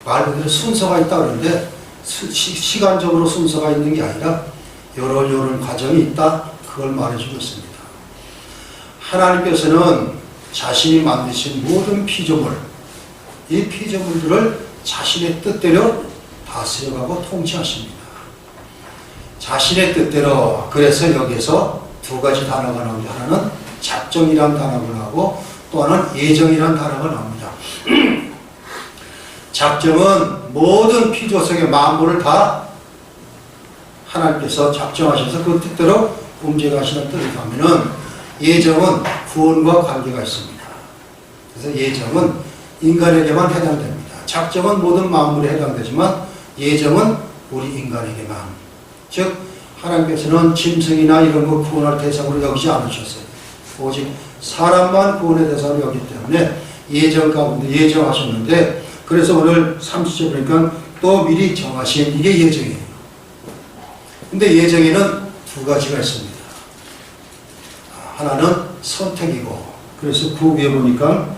말 그대로 순서가 있다 그러는데 시간적으로 순서가 있는 게 아니라 이런 과정이 있다, 그걸 말해주고 있습니다. 하나님께서는 자신이 만드신 모든 피조물, 이 피조물들을 자신의 뜻대로 다스려가고 통치하십니다. 자신의 뜻대로. 그래서 여기서 두 가지 단어가 나오죠. 하나는 작정이라는 단어가 나오고 또 하나는 예정이라는 단어가 나옵니다. 작정은 모든 피조 속의 만물을 다 하나님께서 작정하셔서 그 뜻대로 움직여가시는 뜻이라면은, 예정은 구원과 관계가 있습니다. 그래서 예정은 인간에게만 해당됩니다. 작정은 모든 만물에 해당되지만 예정은 우리 인간에게만. 즉 하나님께서는 짐승이나 이런 거 구원할 대상으로 여기지 않으셨어요. 오직 사람만 구원의 대상으로 여기기 때문에 예정 가운데 예정하셨는데, 그래서 오늘 30절 보니까 또 미리 정하신, 이게 예정이에요. 근데 예정에는 두 가지가 있습니다. 하나는 선택이고, 그래서 그 위에 보니까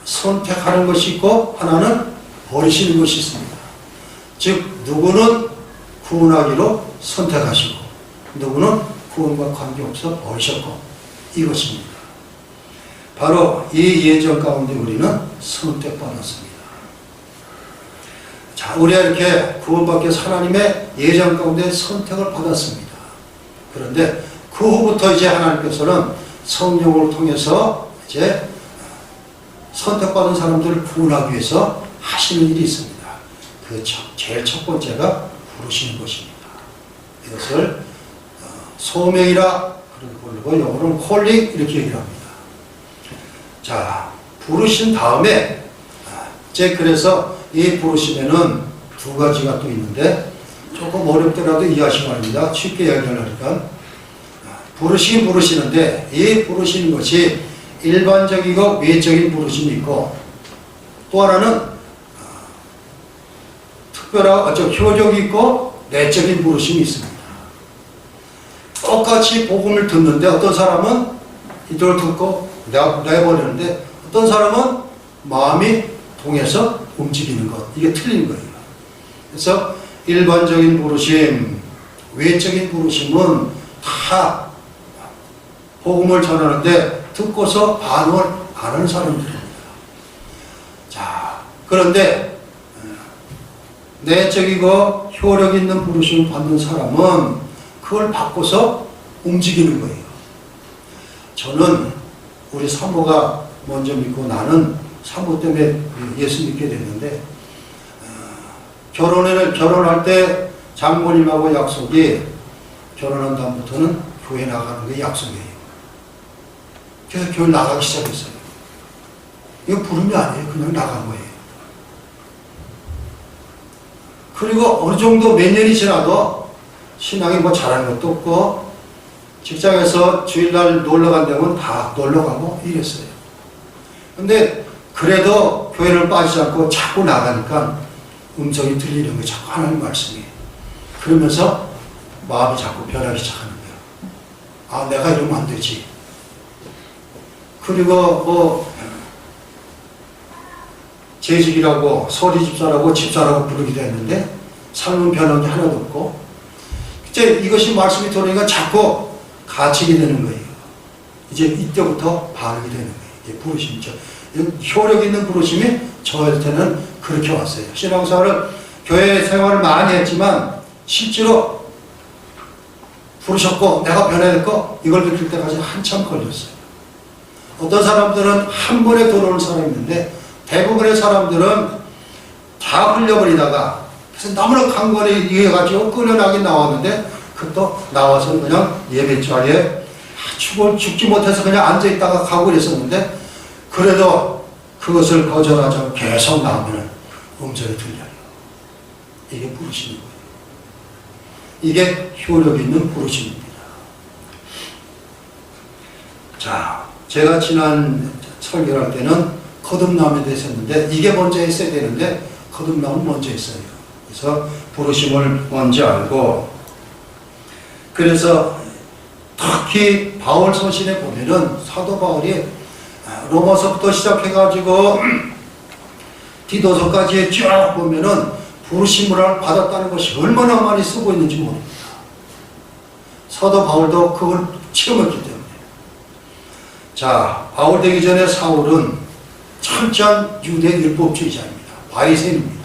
선택하는 것이 있고 하나는 버리시는 것이 있습니다. 즉 누구는 구원하기로 선택하시고 누구는 구원과 관계없어 버리셨고, 이것입니다. 바로 이 예정 가운데 우리는 선택받았습니다. 자, 우리가 이렇게 구원받기 위해서 하나님의 예정 가운데 선택을 받았습니다. 그런데 그 후부터 이제 하나님께서는 성령을 통해서 이제 선택받은 사람들을 구원하기 위해서 하시는 일이 있습니다. 그 제일 첫 번째가 부르시는 것입니다. 이것을 소명이라 그러고 영어로는 콜링 이렇게 얘기를 합니다. 자, 부르신 다음에 이제 그래서 이 부르심에는 두 가지가 또 있는데 조금 어렵더라도 이해하시기 바랍니다. 쉽게 이야기하려니까 부르시긴 부르시는데 이 부르시는 것이 일반적이고 외적인 부르심이 있고 또 하나는 특별하고 효력이 있고 내적인 부르심이 있습니다. 똑같이 복음을 듣는데 어떤 사람은 이들을 듣고 내버리는데 어떤 사람은 마음이 동해서 움직이는 것, 이게 틀린 거예요. 그래서 일반적인 부르심, 외적인 부르심은 다 복음을 전하는데 듣고서 반응을 안 하는 사람들입니다. 자, 그런데 내적이고 효력 있는 부르심을 받는 사람은 그걸 바꿔서 움직이는 거예요. 저는 우리 사모가 먼저 믿고 나는 사모 때문에 예수 믿게 됐는데 결혼할 때 장모님하고 약속이 결혼한 다음부터는 교회 나가는 게 약속이에요. 그래서 교회 나가기 시작했어요. 이거 부름이 아니에요. 그냥 나간 거예요. 그리고 어느 정도 몇 년이 지나도 신앙이 뭐 잘하는 것도 없고 직장에서 주일날 놀러 간다면 다 놀러 가고 이랬어요. 근데 그래도 교회를 빠지지 않고 자꾸 나가니까 음성이 들리는 게 자꾸 하나님 말씀이에요. 그러면서 마음이 자꾸 변하기 시작하는 거예요. 아, 내가 이러면 안 되지. 그리고 재직이라고 소리집사라고 집사라고 부르기도 했는데 삶은 변한 게 하나도 없고 이제 이것이 말씀이 들어오니까 자꾸 갇히게 되는 거예요. 이제 이때부터 반응이 되는 거예요. 이제 부르심이죠. 효력 있는 부르심이 저한테는 그렇게 왔어요. 신앙생활을 교회 생활을 많이 했지만 실제로 부르셨고 내가 변화했고 이걸 느낄 때까지 한참 걸렸어요. 어떤 사람들은 한 번에 들어오는 사람이 있는데 대부분의 사람들은 다 흘려버리다가 그래서 너무나 강건히 이해가지고 끊어나긴 나왔는데 그또 나와서 그냥 예배 자리에 죽지 못해서 그냥 앉아있다가 가고 그랬었는데 그래도 그것을 거절하지 않고 계속 나오면 음성이 들려요. 이게 부르심인 거예요. 이게 효력 있는 부르심입니다. 자, 제가 지난 설교할 때는 거듭남에 대해서 했는데 이게 먼저 했어야 되는데 거듭남은 먼저 했어요. 그래서 부르심을 먼저 알고 그래서 특히 바울 서신에 보면은 사도 바울이 로마서부터 시작해가지고 디도서까지 쭉 보면은 부르심을 받았다는 것이 얼마나 많이 쓰고 있는지 모릅니다. 사도 바울도 그걸 체험했기 때문에. 자, 바울 되기 전에 사울은 철저한 유대 율법주의자입니다. 바리새인입니다.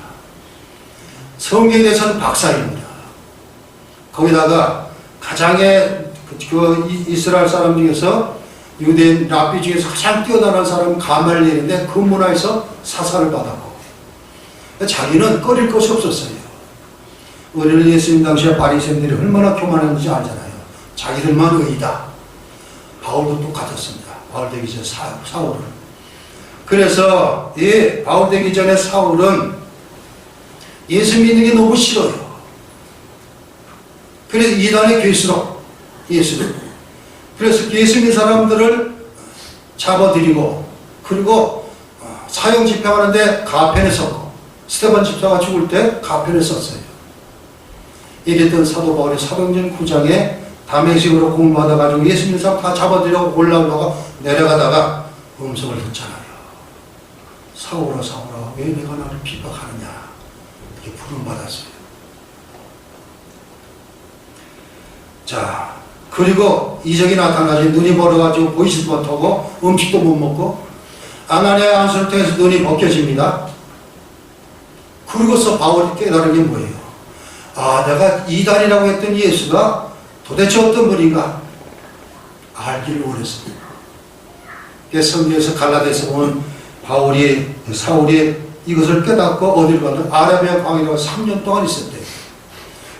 성경에 대해서는 박사입니다. 거기다가 가장의 이스라엘 사람 중에서 유대인 랍비 중에서 가장 뛰어난 사람은 가말리엘인데 그 문화에서 사사를 받았고 자기는 꺼릴 것이 없었어요. 우리는 예수님 당시에 바리새인들이 얼마나 교만했는지 알잖아요. 자기들만 의이다. 바울도 똑같았습니다. 바울 되기 전 사울은. 그래서 이 바울 되기 전에 사울은 예수 믿는 게 너무 싫어요. 그래서 이단의 괴수로 예수를. 그래서 예수 믿는 사람들을 잡아들이고 그리고 사형 집행하는데 가편에 섰고 스데반 집사가 죽을 때 가편에 섰어요. 이랬던 사도 바울이 사도행전 9장에 다메섹으로 공부하다가지고 예수 믿는 사람 다 잡아들이고 올라오다가 내려가다가 음성을 듣잖아요. 사울아 사울아 왜 내가 나를 비박하느냐 이렇게 부름받았어요. 자, 그리고 이적이 나타나지 눈이 멀어가지고 보이지도 못하고 음식도 못 먹고 아나니아 안수를 통해서 눈이 벗겨집니다. 그러고서 바울이 깨달은 게 뭐예요? 아, 내가 이단이라고 했던 예수가 도대체 어떤 분인가 알기를 원했습니다. 성경에서 갈라디아서 보면 사울이 이것을 깨닫고 어디를 가든 아라비아 광야에 3년 동안 있었대요.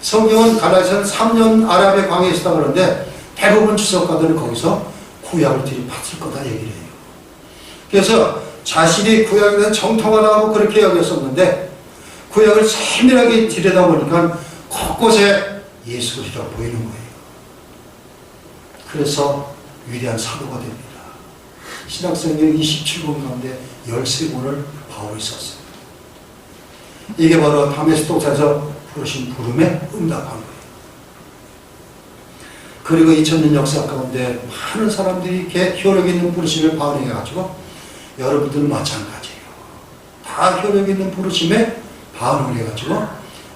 성경은 갈라디아서는 3년 아라비아 광야에 있었다 그러는데 대부분 주석가들은 거기서 구약을 들이받을 거다 얘기를 해요. 그래서 자신이 구약에 대한 정통하다고 그렇게 여겼었는데 구약을 세밀하게 들여다보니까 곳곳에 예수 그리스도가 보이는 거예요. 그래서 위대한 사도가 됩니다. 신약성경 27권 가운데 13권을 바울이 썼어요. 이게 바로 다메섹 동산에서 부르신 부름에 응답한 거예요. 그리고 2000년 역사 가운데 많은 사람들이 이렇게 효력 있는 부르심을 반응해가지고 여러분들은 마찬가지예요. 다 효력 있는 부르심에 반응을 해가지고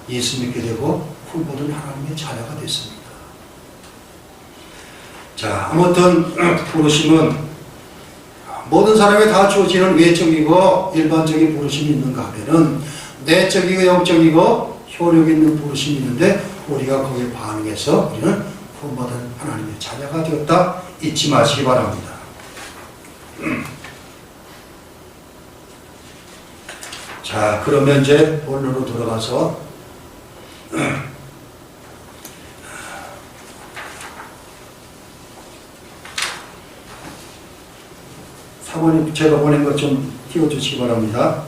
예수 믿게 되고 후보는 하나님의 자녀가 됐습니다. 자, 아무튼 부르심은 모든 사람에 다 주어지는 외적이고 일반적인 부르심이 있는가 하면은 내적이고 영적이고 효력 있는 부르심이 있는데 우리가 거기에 반응해서 우리는 구원받은 하나님의 자녀가 되었다 잊지 마시기 바랍니다. 자, 그러면 이제 본론으로 들어가서 사모님 제가 보낸 것 좀 띄워주시기 바랍니다.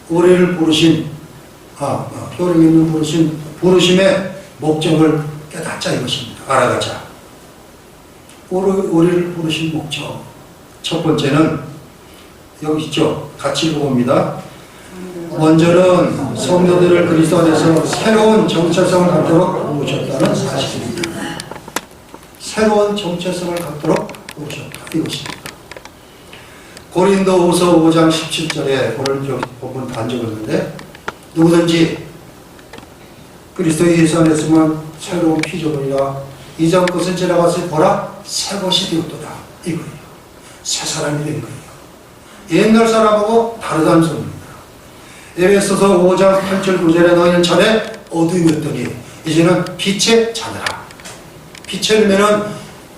우리를 부르신 효력 있는 부르심의 목적을 깨닫자 이것입니다. 알아가자. 우리를 부르신 목적 첫 번째는 여기 있죠. 같이 읽어봅니다. 먼저는 성도들을 그리스도 안에서 새로운 정체성을 갖도록 부르셨다는 사실입니다. 새로운 정체성을 갖도록 부르셨다 이것입니다. 고린도후서 5장 17절에 오늘 여기 본문 단적했는데 누구든지 그리스도 예수 안에 있으면 새로운 피조물이라 이전 것은 지나가서 보라 새 것이 되었도다 이거예요. 새 사람이 된 거예요. 옛날 사람하고 다르다는 소리입니다. 에베소서 5장 8절 9절에 너희는 전에 어둠이었더니 이제는 빛의 자녀라. 빛의 의미는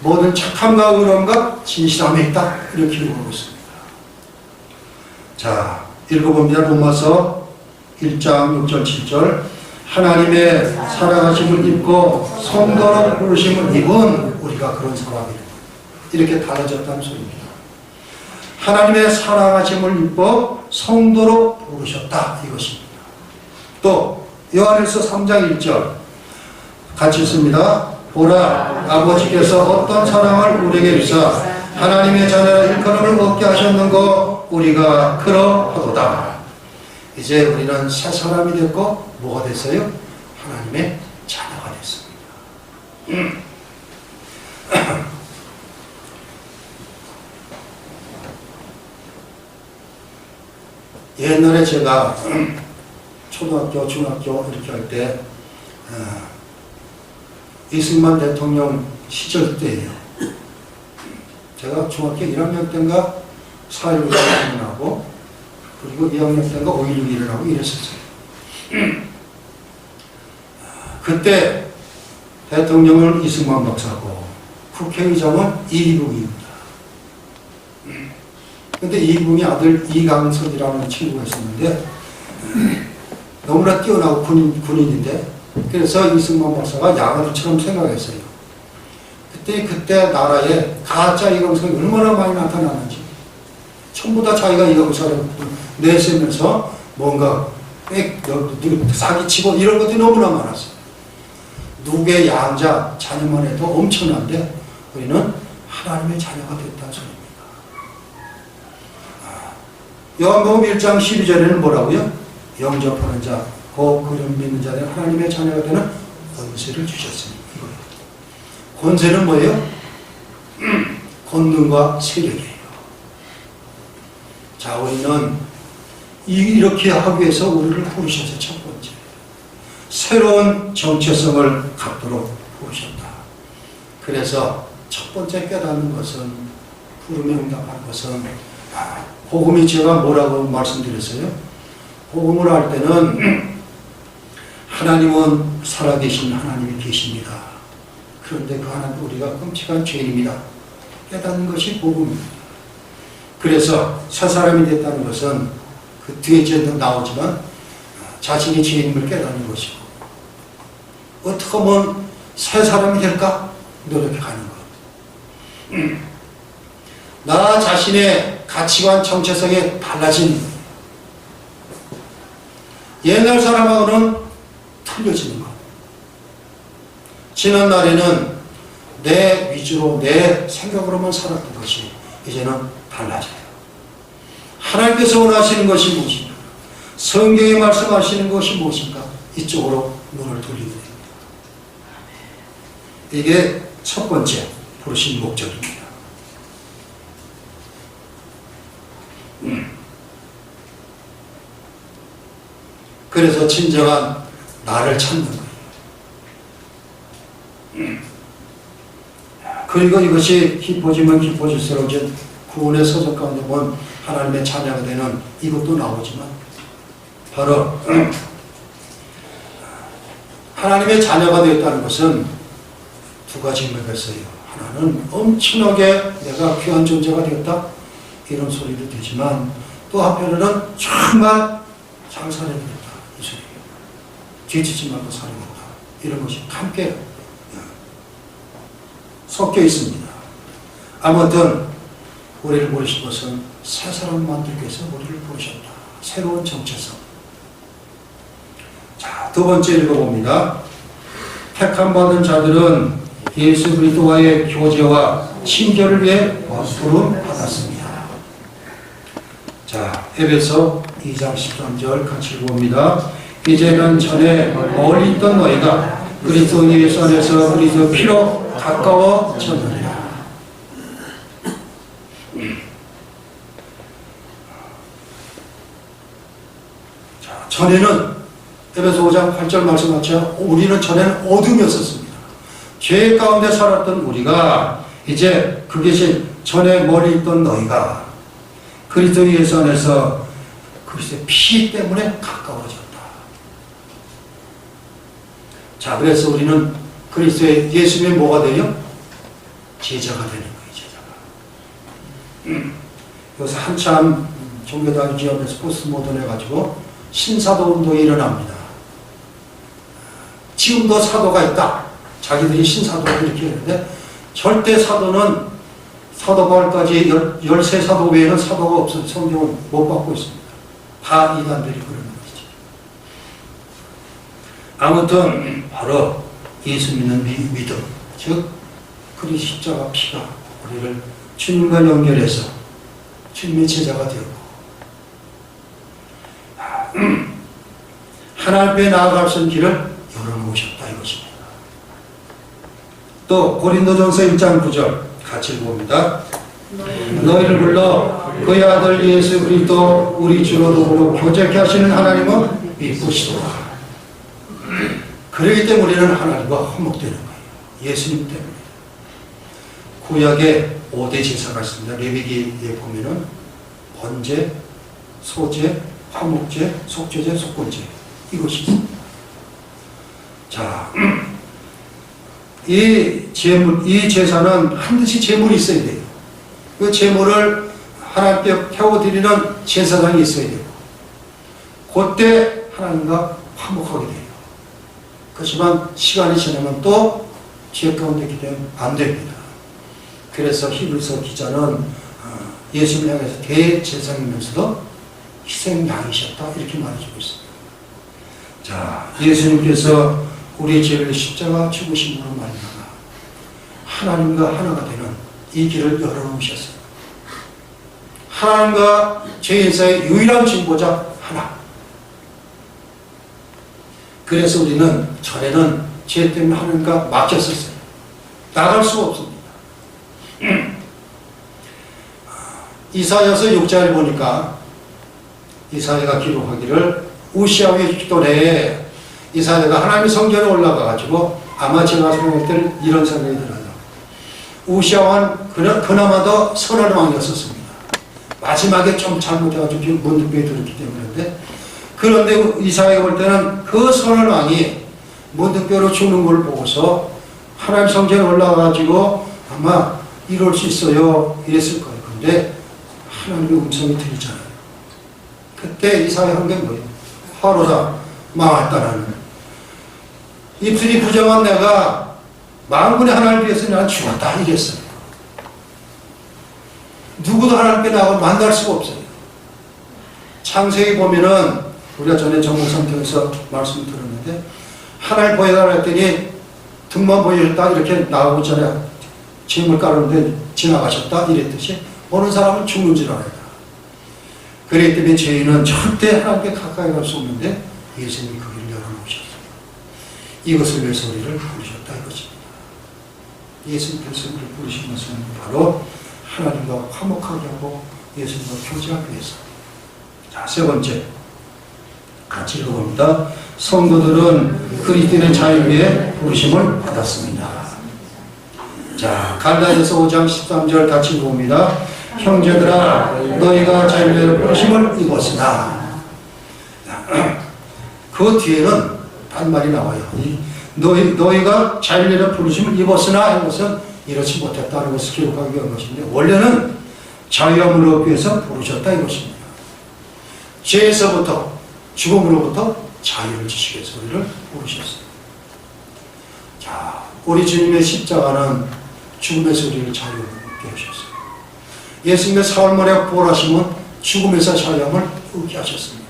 모든 착함과 의로움과 진실함에 있다 이렇게 읽어보고 있습니다. 자, 읽어봅니다. 로마서 1장 6절 7절 하나님의 사랑하심을 입고 성도로 부르심을 입은 우리가 그런 사람이다. 이렇게 달라졌다는 소리입니다. 하나님의 사랑하심을 입고 성도로 부르셨다 이것입니다. 또 요한일서 3장 1절 같이 읽습니다. 보라 아버지께서 어떤 사랑을 우리에게 주사 하나님의 자녀라 일컬음을 얻게 하셨는고 우리가 그러하도다. 이제 우리는 새 사람이 됐고 뭐가 됐어요? 하나님의 자녀가 됐습니다. 옛날에 제가 초등학교, 중학교 이렇게 할 때 이승만 대통령 시절 때예요. 제가 중학교 1학년 때인가 4.19를 하고 그리고 2학년 때인가 5.16을 하고 이랬었어요. 그때 대통령은 이승만 박사고 국회의장은 이기붕입니다. 근데 이기붕이 아들 이강선이라는 친구가 있었는데 너무나 뛰어나고 군인인데 그래서 이승만 박사가 야가들처럼 생각했어요. 그때 나라에 가짜 이강선이 얼마나 많이 나타나는지 전부 다 자기가 이강선을 내세면서 뭔가 사기치고 이런 것들이 너무나 많았어요. 누구의 양자 자녀만 해도 엄청난데 우리는 하나님의 자녀가 됐다는 소리입니다. 요한복음 1장 12절에는 뭐라고요? 영접하는 자, 그 그름 믿는 자는 하나님의 자녀가 되는 권세를 주셨으니 이거예요. 권세는 뭐예요? 권능과 세력이에요. 자, 우리는 이렇게 하기 위해서 우리를 부르셔서 첫 번째 새로운 정체성을 갖도록 부르셨다. 그래서 첫 번째 깨닫는 것은 부름에 응답하는 것은 복음이 제가 뭐라고 말씀드렸어요? 복음을 할 때는 하나님은 살아계신 하나님이 계십니다. 그런데 그 하나님 우리가 끔찍한 죄인입니다. 깨닫는 것이 복음입니다. 그래서 새 사람이 됐다는 것은 그 뒤에 이제 나오지만 자신이 죄인임을 깨닫는 것이고 어떻게 하면 새 사람이 될까? 노력해가는 것. 나 자신의 가치관 정체성이 달라진 옛날 사람하고는 틀려지는 것. 지난날에는 내 위주로 내 생각으로만 살았던 것이 이제는 달라져요. 하나님께서 원하시는 것이 무엇인가? 성경에 말씀하시는 것이 무엇인가? 이쪽으로 눈을 돌리게 됩니다. 이게 첫 번째 부르신 목적입니다. 그래서 진정한 나를 찾는 거예요. 그리고 이것이 깊어지면 깊어질수록 이제 구원의 서적 가운데 본 하나님의 자녀가 되는 이것도 나오지만 바로 하나님의 자녀가 되었다는 것은 두 가지 의미가 있어요. 하나는 엄청나게 내가 귀한 존재가 되었다 이런 소리도 되지만 또 한편으로는 정말 잘 살아야 되겠다 이 소리예요. 뒤지지 말고 살아야 된다 이런 것이 함께 섞여 있습니다. 아무튼 우리를 부르신 것은 새 사람 만들기 위해서 우리를 부르셨다. 새로운 정체성. 자, 두 번째 읽어봅니다. 택함 받은 자들은 예수 그리스도와의 교제와 친교를 위해 부름 받았습니다. 자, 에베소 2장 13절 같이 읽어봅니다. 이제는 전에 멀리 있던 너희가 그리스도 예수 안에서 그리스도 피로 가까워졌느니라. 자, 전에는 에베소 5장 8절 말씀하죠. 우리는 전에는 어둠이었었습니다. 죄 가운데 살았던 우리가 이제 그것이 전에 멀리 있던 너희가 그리스도 예수 안에서 그리스도의 피 때문에 가까워졌다. 자, 그래서 우리는 그리스도의 예수님의 뭐가 돼요? 제자가 되는 거예요, 제자가. 여기서 한참 종교당 기업에서 포스트모던 해가지고 신사도 운동이 일어납니다. 지금도 사도가 있다. 자기들이 신사도를 이렇게 했는데 절대 사도는 사도 바울까지 13사도 외에는 사도가 없어서 성경을 못 받고 있습니다. 다 이단들이 그러는 것이죠. 아무튼 바로 예수 믿는 믿음, 즉 그리스도 십자가 피가 우리를 주님과 연결해서 주님의 제자가 되었고 하나님 앞에 나아갈 수 있는 길을 열어놓으셨다 이것입니다. 또 고린도전서 1장 9절 같이 읽어봅니다. 너희를 불러 그의 아들 예수 그리스도 우리 주로 더불어 교제케 하시는 하나님은 이쁘시도다. 그러기 때문에 우리는 하나님과 화목되는 거예요. 예수님 때문에. 구약에 5대 제사가 있습니다. 레위기에 보면은 번제, 소제, 화목제, 속죄제, 속건제 이것이 있습니다. 자, 이 제사는 반드시 제물이 있어야 돼요. 그 제물을 하나님께 태워드리는 제사장이 있어야 되고 그때 하나님과 화목하게 돼요. 그렇지만 시간이 지나면 또 죄 가운데 기대면 안 됩니다. 그래서 히브리서 기자는 예수님을 향해서 대제사장이면서도 희생양이셨다 이렇게 말해주고 있습니다. 자, 예수님께서 우리의 죄를 십자가 죽으심으로 말미암아 하나님과 하나가 되는 이 길을 열어놓으셨어요. 하나님과 죄인 사이의 유일한 중보자 하나. 그래서 우리는 전에는 죄 때문에 하나님과 막혔었어요. 나갈 수가 없습니다. 이사야서 6장을 보니까 이사야가 기록하기를 우시야 왕의 기도 내에 이사야가 하나님의 성전에 올라가가지고 아마 제가 생각할 때는 이런 생각이 들어요. 우시야 왕은 그나마도 선한 왕이었었습니다. 마지막에 좀 잘못해가지고 문득병이 들었기 때문인데 그런데 이사야가 볼 때는 그 선한 왕이 문득병으로 죽는 걸 보고서 하나님 성전에 올라가가지고 아마 이럴 수 있어요 이랬을 거예요. 근데 하나님의 음성이 들리잖아요. 그때 이사야 한 게 뭐예요? 화로다 망했다 나는 입술이 부정한 내가 만군의 하나님을 위해서 난 죽었다 이랬어요. 누구도 하나님께 나하고 만날 수가 없어요. 창세기 보면은 우리가 전에 정복상태에서 말씀 들었는데 하나님 보여달라 했더니 등만 보여줬다 이렇게 나가고 전에 짐을 깔았는데 지나가셨다 이랬듯이 어느 사람은 죽는 줄 알아요. 그렇기 때문에 죄인은 절대 하나님께 가까이 갈 수 없는데 예수님이 그 길을 열어놓으셨어요. 이것을 위해서 우리를 부르셨다 이것입니다. 예수님께서 우리를 부르신 것은 바로 하나님과 화목하게 하고 예수님과 교제하기 위해서. 자, 세 번째 같이 읽어봅니다. 성도들은 그리스도의 자유 위에 부르심을 받았습니다. 자, 갈라디아서 5장 13절 같이 읽어봅니다. 형제들아 너희가 자유의 부르심을 입었으나 그 뒤에는 반말이 나와요. 너희가 자유의 부르심을 입었으나 하는 것은 이렇지 못했다는 것을 기록하기 위한 것인데 원래는 자유함을 얻기 위해서 부르셨다 이것입니다. 죄에서부터 죽음으로부터 자유를 주시기 위해서 우리를 부르셨어요. 자, 우리 주님의 십자가는 죽음에서 우리를 자유롭게 하셨어요. 예수님의 사흘만에 부활하심은 죽음에서 자유함을 얻게 하셨습니다.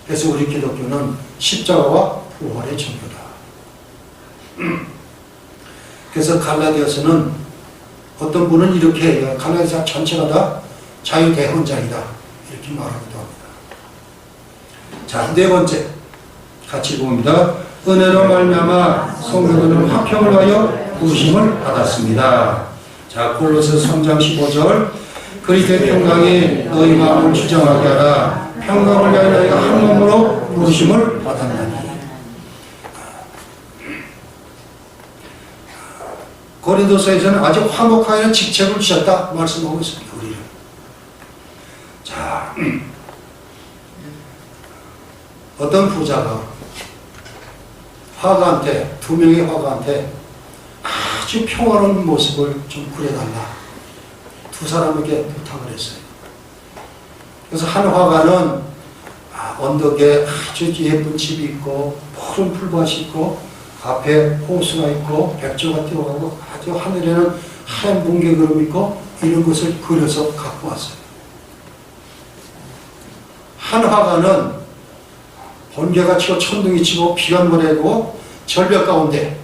그래서 우리 기독교는 십자가와 부활의 종교다. 그래서 갈라디아서는 어떤 분은 이렇게 해요. 갈라디아 전체가 다 자유대헌장이다 이렇게 말하기도 합니다. 자, 네 번째 같이 봅니다. 은혜로 말미암아 성도들은 화평을 하여 부르심을 받았습니다. 자, 골로새 3장 15절 그리스도의 평강이 너희 마음을 주장하게 하라. 평강을 위하여 너희가 한 몸으로 부르심을 받았나니. 고린도서에서는 아주 화목하여 직책을 주셨다 말씀하고 있습니다. 우리를. 자, 어떤 부자가 화가한테, 두 명의 화가한테 아주 평화로운 모습을 좀 그려달라 두 사람에게 부탁을 했어요. 그래서 한 화가는 언덕에 아주 예쁜 집이 있고 푸른 풀밭이 있고 앞에 호수가 있고 백조가 뛰어가고 아주 하늘에는 하얀 뭉게 구름이 있고 이런 것을 그려서 갖고 왔어요. 한 화가는 번개가 치고 천둥이 치고 비가 몰아내고 절벽 가운데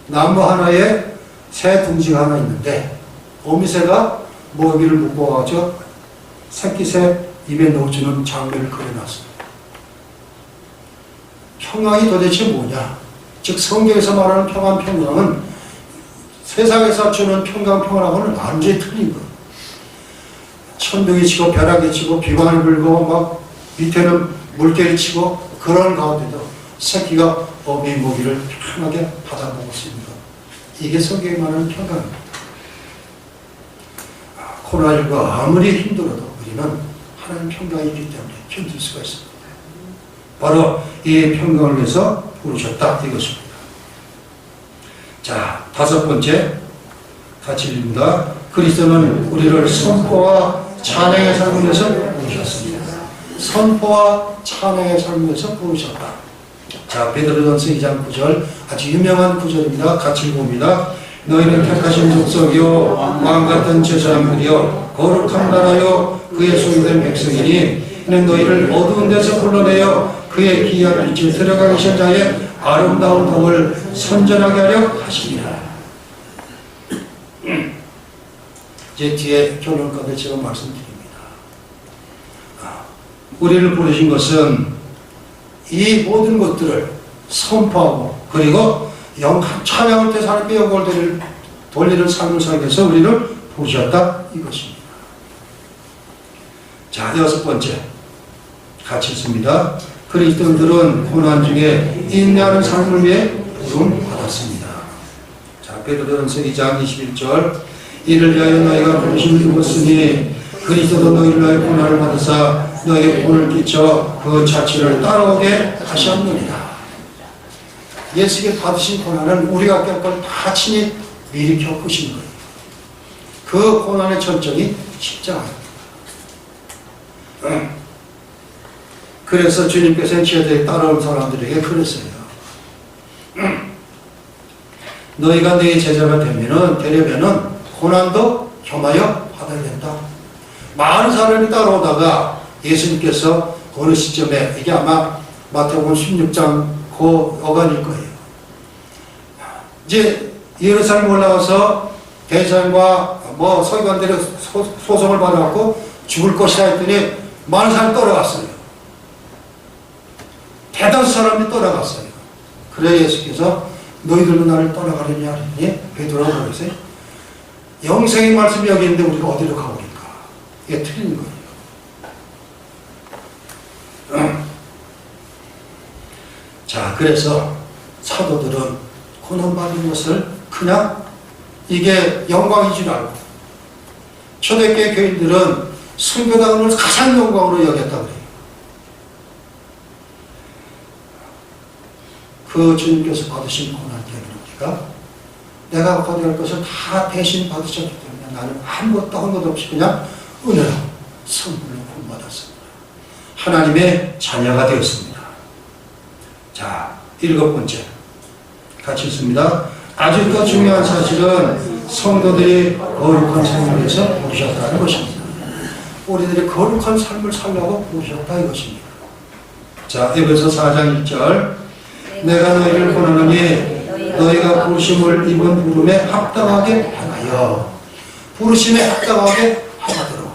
나무 하나에 새 둥지가 하나 있는데 어미새가 먹이를 묶고 와서 새끼새 입에 넣어주는 장면을 그려놨습니다. 평강이 도대체 뭐냐? 즉 성경에서 말하는 평강은 세상에서 주는 평강평안하고는 완전히 틀린 거예요. 천둥이 치고 벼락이 치고 비바람이 불고 막 밑에는 물결이 치고 그런 가운데도 새끼가 어미 먹이를 편하게 받아 먹었습니다. 이게 성경이 말하는 평강입니다. 코로나19가 아무리 힘들어도 우리는 하나님 평강이 있기 때문에 견딜 수가 있습니다. 바로 이 평강을 위해서 부르셨다 이것입니다. 자, 다섯 번째 같이 읽습니다. 그리스도는 우리를 선포와 찬양의 삶에서 부르셨습니다. 선포와 찬양의 삶에서 부르셨다. 자, 베드로전서 2장 9절 아주 유명한 구절입니다. 같이 읽어봅니다. 너희는 택하신 족속이요 왕같은 제사장들이요 거룩한 나라요 그의 소유된 백성이니 이는 너희를 어두운 데서 불러내어 그의 기이한 빛을 들어가 계신 자의 아름다운 덕을 선전하게 하려 하시니라. 이제 뒤에 결론까지 제가 말씀드립니다. 우리를 부르신 것은 이 모든 것들을 선포하고 그리고 영한 찬양을 때 하나님께 영광을 돌리는 삶을 살기 위해서 우리를 부르셨다 이것입니다. 자, 여섯 번째 같이 있습니다. 그리스도인들은 고난 중에 인내하는 삶을 위해 부름 받았습니다. 자, 베드로전서 2장 21절 이를 위하여 너희가 부르심을 입었으니 그리스도도 너희를 위하여 고난을 받으사 너희에게 본을 끼쳐 그 자취를 따라오게 하셨느니라. 예수께 받으신 고난은 우리가 겪을 걸 다 친히 미리 겪으신 거예요. 그 고난의 전적이 십자가입니다. 그래서 주님께서 지혜대에 따라온 사람들에게 그랬어요. 너희가 내 제자가 되려면은 고난도 겸하여 받아야 된다. 많은 사람이 따라오다가 예수님께서 어느 시점에 이게 아마 마태복음 16장 그 어간일 거예요. 이제 예루살렘 올라가서 대제사장과 서기관들의 소송을 받아갖고 죽을 것이다 했더니 많은 사람이 떠나갔어요. 대다수 사람이 떠나갔어요. 그래 예수께서 너희들도 나를 떠나가려냐 하더니 베드로가 그랬어요. 영생의 말씀이 여기 있는데 우리가 어디로 가오리까? 이게 틀린 거예요. 자, 그래서 사도들은 고난받은 것을 그냥 이게 영광인 줄 알고 초대교회 교인들은 순교당을 가장 영광으로 여겼다 그래요. 그 주님께서 받으신 고난 때문에 우리가 내가 받아야 할 것을 다 대신 받으셨기 때문에 나는 아무것도 한 것 없이 그냥 은혜로 선물로 구원받았습니다. 하나님의 자녀가 되었습니다. 자, 일곱 번째 같이 있습니다. 아주 더 중요한 사실은 성도들이 거룩한 삶을 위해서 부르셨다는 것입니다. 우리들이 거룩한 삶을 살려고 부르셨다 이것입니다. 자, 에베소 4장 1절 내가 너희를 권하노니 너희가 부르심을 입은 부름에 합당하게 하여 부르심에 합당하게 하도록.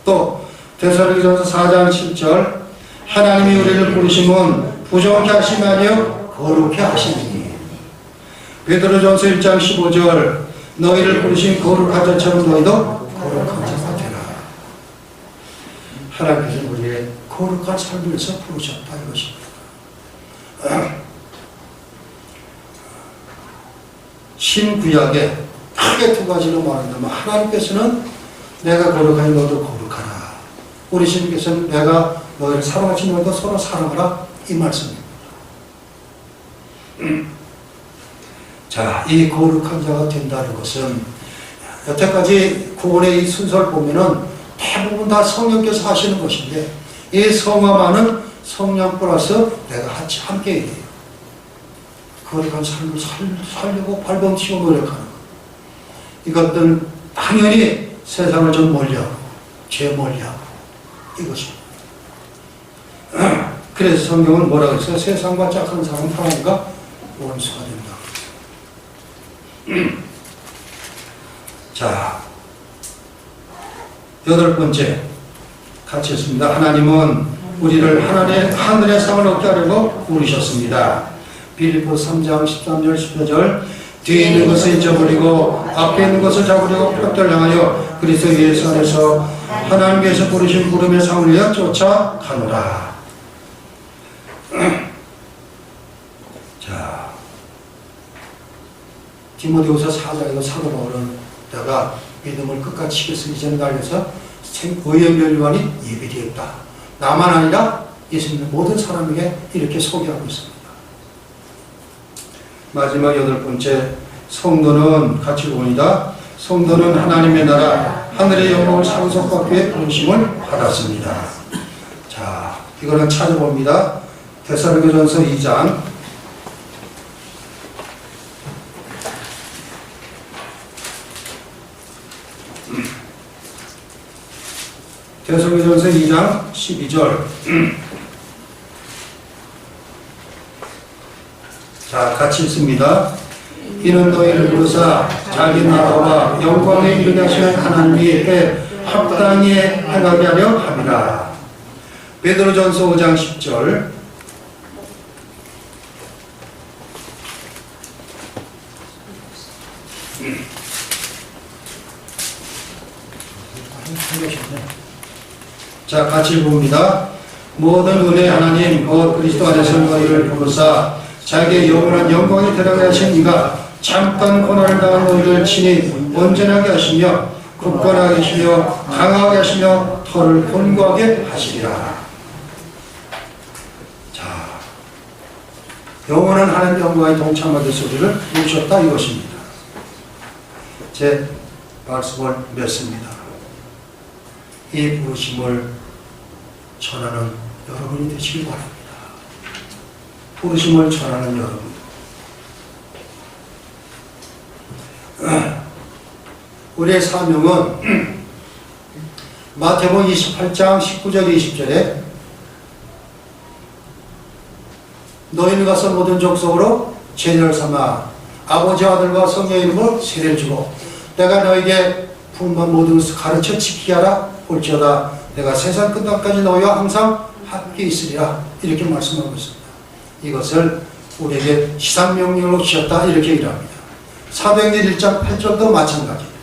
또 데살로니가서 4장 7절 하나님이 우리를 부르심은 부정케 하심이 아니요 거룩케 하심이니. 베드로전서 1장 15절 너희를 부르신 거룩한 자처럼 너희도 거룩한 자가 되라. 하나님께서 우리의 거룩한 삶을 위해서 부르셨다 이것입니다. 신구약에 크게 두 가지로 말한다면 하나님께서는 내가 거룩하니 너도 거룩하라. 우리 주님께서는 내가 너희를 사랑하신 너희도 서로 사랑하라 이 말씀입니다. 자, 이 거룩한 자가 된다는 것은 여태까지 구원의 이 순서를 보면은 대부분 다 성령께서 하시는 것인데 이 성화만은 성령 플러스 내가 함께 해요. 거룩한 삶을 살려고 발버둥치고 노력하는 것. 이것들은 당연히 세상을 좀 멀리하고 죄 멀리하고 이것입니다. 그래서 성경은 뭐라고 했어요? 세상과 짝한 사람은 하나님과 원수가 된다. 자, 여덟 번째 같이 했습니다. 하나님은 우리를 하늘의 상을 얻게 하려고 부르셨습니다. 빌립보 3장 13절 14절 뒤에 있는 것을 잊어버리고 앞에 있는 것을 잡으려고 뼈를 향하여 그리스도 예수 안에서 하나님께서 부르신 부름의 상을 위하여 쫓아가노라. 자, 디모데후서 4장에서 사도 바울은 내가 믿음을 끝까지 지켰으니 이제는 달려서 의의 멸류관이 예비되었다. 나만 아니라 예수 믿는 모든 사람에게 이렇게 소개하고 있습니다. 마지막 8번째, 성도는 같이 보니다. 성도는 하나님의 나라 하늘의 영광을 상속받기 위해 부르심을 받았습니다. 자, 이거는 찾아봅니다. 데살로니가전서 2장 데살로니가전서 2장 12절. 자, 같이 읽습니다. 이는 너희를 부르사 자기 나라와 영광에 이르시는 하나님께 합당히 행하게 하려 함이라. 베드로전서 5장 10절. 자, 같이 봅니다. 모든 은혜 하나님 그리스도 안에서 너희를 부르사 자기의 영원한 영광에 들어가게 하신 이가 잠깐 고난을 당한 너희를 친히 온전하게 하시며 굳건하게 하시며 강하게 하시며 터를 견고하게 하시리라. 자, 영원한 하나님의 영광에 동참하게 소리를 부르셨다 이것입니다. 제 말씀을 맺습니다. 이 부르심을 전하는 여러분이 되시기 바랍니다. 부르심을 전하는 여러분. 우리의 사명은 마태복음 28장 19절 20절에 너희는 가서 모든 족속으로 제자를 삼아 아버지와 아들과 성령의 이름으로 세례를 주고 내가 너에게 부은 모든 것을 가르쳐 지키게 하라. 볼지어다 내가 세상 끝날까지 너희와 항상 함께 있으리라. 이렇게 말씀하고 있습니다. 이것을 우리에게 시상명령으로 주셨다 이렇게 일합니다. 사도행전 1장 8절도 마찬가지예요.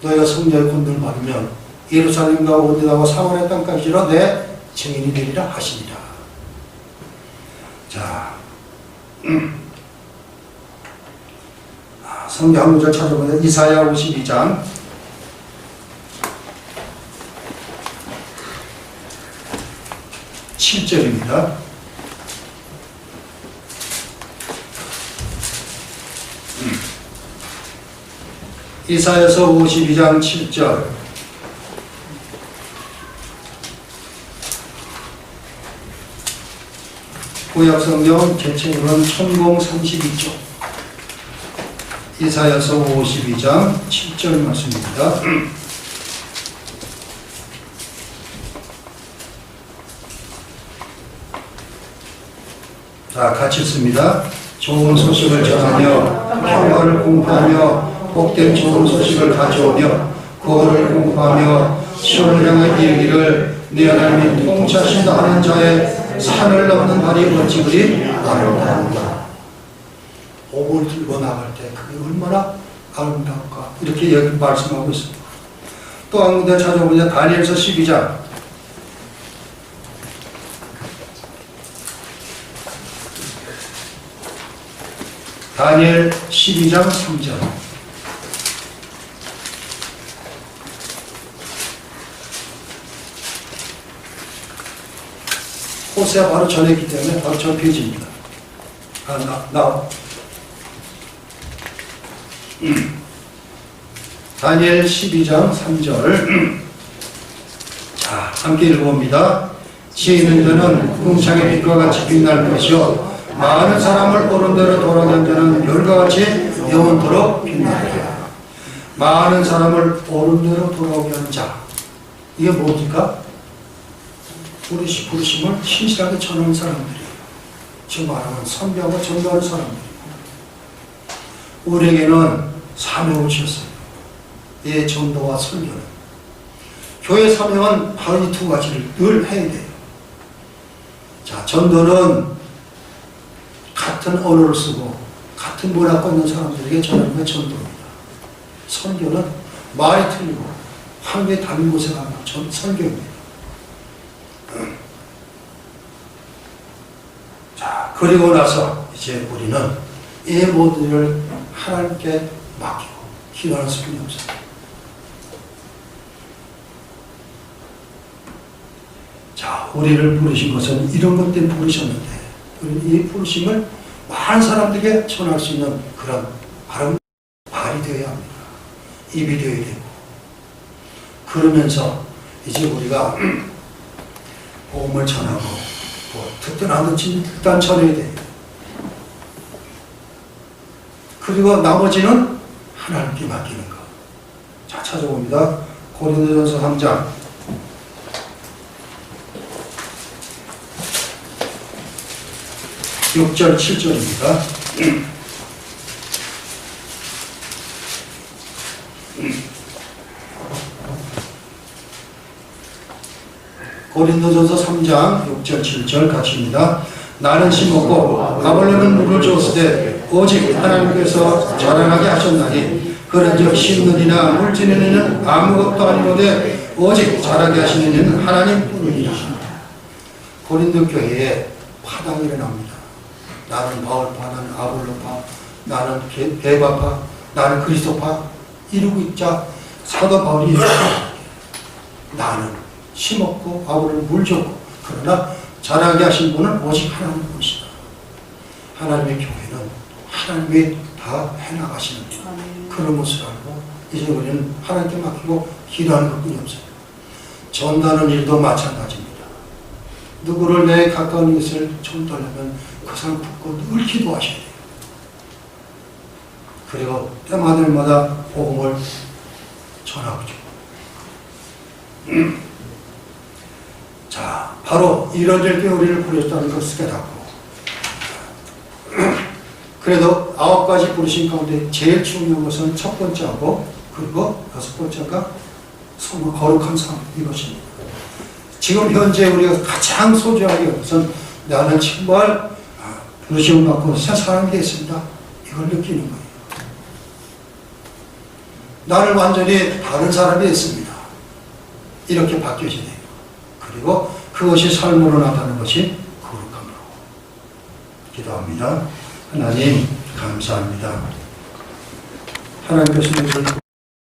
너희가 성령의 권능을 받으면 예루살렘과 온유하고 사마리아 땅까지 이르러 내 증인이 되리라 하시니라. 자, 성경 한 구절 찾아보면 이사야 52장 7절입니다. 이사야서 52장 7절. 구약성경 개체로는 1032쪽. 이사야서 52장 7절 말씀입니다. 자, 같이 읽습니다. 좋은 소식을 전하며 평화를 공포하며 복된 좋은 소식을 가져오며 구원을 공포하며 시온을 향해 이르기를 네 하나님이 통치하신다 하는 자의 산을 넘는 발이 어찌그리 아름다운가. 복을 들고 나갈 때 그게 얼마나 아름다울까 이렇게 여기 말씀하고 있습니다. 또 한 군데 찾아보면 다니엘서 12장 다니엘 12장 3절. 호세가 바로 전했기 때문에 바로 저 페이지입니다. 다니엘 12장 3절. 자, 함께 읽어봅니다. 지혜 있는 자는 궁창의 빛과 같이 빛날 것이요 많은 사람을 옳은 대로 돌아가게 하는 자는 별과 같이 영원토록 빛나리라. 많은 사람을 옳은 대로 돌아오게 하는 자, 이게 뭡니까? 부르심을 신실하게 전하는 사람들이에요. 지금 말하면 선교하고 전도하는 사람들이에요. 우리에게는 사명을 주셨어요. 예, 전도와 선교는. 교회 사명은 바로 이 두 가지를 늘 해야 돼요. 자, 전도는 같은 언어를 쓰고 같은 문화권 있는 사람들에게 전하는 게 전도입니다. 선교는 말이 틀리고 환경이 다른 곳에 가는 선교입니다. 자, 그리고 나서 이제 우리는 이 모든 일을 하나님께 맡기고 기도하는 수준이 없습니다. 자, 우리를 부르신 것은 이런 것 때문에 부르셨는데 우리는 이 부르심을 많은 사람들에게 전할 수 있는 그런 바른 말이 되어야 합니다. 입이 되어야 되고 그러면서 이제 우리가 복음을 전하고 듣든 안 듣든 일단 전해야 돼요. 그리고 나머지는 하나님께 맡기는 것. 자, 찾아봅니다. 고린도전서 3장 6절 7절입니다. 고린도전서 3장 6절 7절 같이입니다. 나는 심었고 아볼로는 물을 주었으되 오직 하나님께서 자라나게 하셨나니 그런즉 심는 이나 물지는 이는 아무것도 아니로되 오직 자라게 하시는 이는 하나님뿐이니라. 고린도 교회에 파당이 일어납니다. 나는 바울파, 나는 아볼로파, 나는 베바파, 나는 그리스도파 이루고 있자 사도 바울이 나는 심었고 아볼로는 물 줬고 그러나 자라게 하신 분은 오직 하나님뿐이시다. 하나님의 교회는 하나님이 다 해나가시는 그런 것을 알고 이제 우리는 하나님께 맡기고 기도하는 것뿐이 없어요. 전도하는 일도 마찬가지입니다. 누구를 내 가까운 것을 전도하려면 그 사람 붙고 늘 기도하셔야 돼요. 그리고 때마다 복음을 전하죠. 자, 바로 이런 일께 우리를 부르셨다는 것을 깨닫고 그래도 9가지 부르신 가운데 제일 중요한 것은 첫 번째하고 그리고 6번째가 정말 거룩한 삶 이것입니다. 지금 현재 우리가 가장 소중하게 여기선 나는 정말 부르심을 받고 새 사람이 됐습니다. 이걸 느끼는 거예요. 나는 완전히 다른 사람이 됐습니다. 이렇게 바뀌어져야 돼요. 그리고 그것이 삶으로 나타나는 것이 거룩함으로 기도합니다. 하나님 감사합니다. 하나님께서 우리를